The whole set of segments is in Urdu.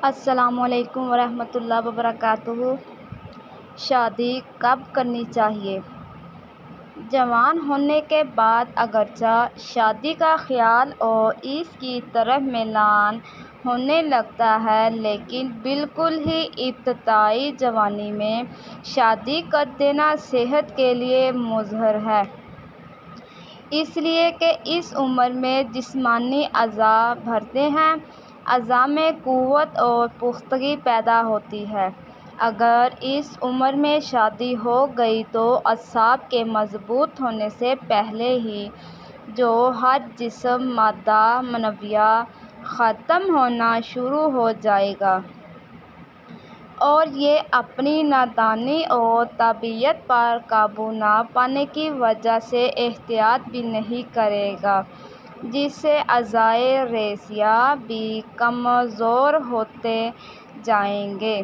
السلام علیکم ورحمۃ اللہ وبرکاتہ۔ شادی کب کرنی چاہیے؟ جوان ہونے کے بعد اگرچہ شادی کا خیال اور اس کی طرف میلان ہونے لگتا ہے، لیکن بالکل ہی ابتدائی جوانی میں شادی کر دینا صحت کے لیے مضر ہے، اس لیے کہ اس عمر میں جسمانی اعضاء بڑھتے ہیں، اعضاء میں قوت اور پختگی پیدا ہوتی ہے۔ اگر اس عمر میں شادی ہو گئی تو اعصاب کے مضبوط ہونے سے پہلے ہی جوہر جسم مادہ منویہ ختم ہونا شروع ہو جائے گا اور یہ اپنی نادانی اور طبیعت پر قابو نہ پانے کی وجہ سے احتیاط بھی نہیں کرے گا، جس سے اعضائے ریشیہ بھی کمزور ہوتے جائیں گے۔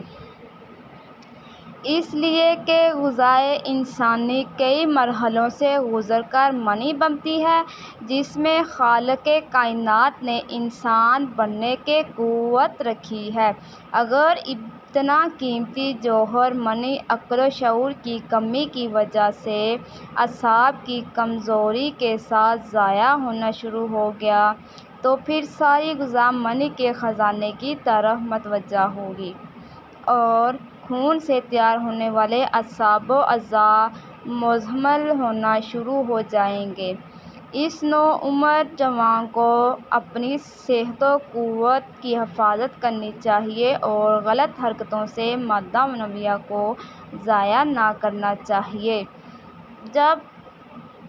اس لیے کہ غذائے انسانی کئی مرحلوں سے گزر کر منی بنتی ہے، جس میں خالق کائنات نے انسان بننے کی قوت رکھی ہے۔ اگر اتنا قیمتی جوہر منی عقل و شعور کی کمی کی وجہ سے اعصاب کی کمزوری کے ساتھ ضائع ہونا شروع ہو گیا تو پھر ساری غذا منی کے خزانے کی طرف متوجہ ہوگی اور خون سے تیار ہونے والے اعصاب و اعضاء مزمل ہونا شروع ہو جائیں گے۔ اس نوعمر جوان کو اپنی صحت و قوت کی حفاظت کرنی چاہیے اور غلط حرکتوں سے مادہ منویہ کو ضائع نہ کرنا چاہیے۔ جب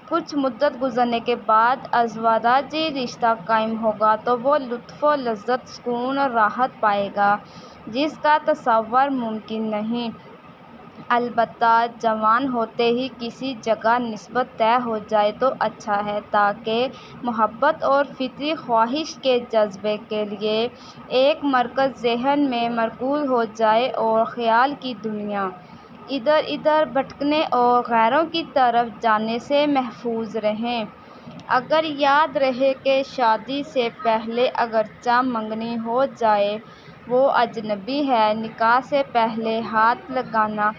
کچھ مدت گزرنے کے بعد ازدواجی رشتہ قائم ہوگا تو وہ لطف و لذت، سکون اور راحت پائے گا جس کا تصور ممکن نہیں۔ البتہ جوان ہوتے ہی کسی جگہ نسبت طے ہو جائے تو اچھا ہے، تاکہ محبت اور فطری خواہش کے جذبے کے لیے ایک مرکز ذہن میں مرکوز ہو جائے اور خیال کی دنیا ادھر ادھر بھٹکنے اور غیروں کی طرف جانے سے محفوظ رہیں۔ اگر یاد رہے کہ شادی سے پہلے اگرچہ منگنی ہو جائے وہ اجنبی ہے، نکاح سے پہلے ہاتھ لگانا،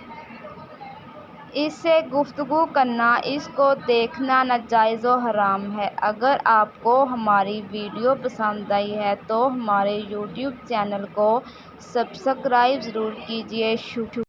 اس سے گفتگو کرنا، اس کو دیکھنا ناجائز و حرام ہے۔ اگر آپ کو ہماری ویڈیو پسند آئی ہے تو ہمارے یوٹیوب چینل کو سبسکرائب ضرور کیجیے۔ شکریہ۔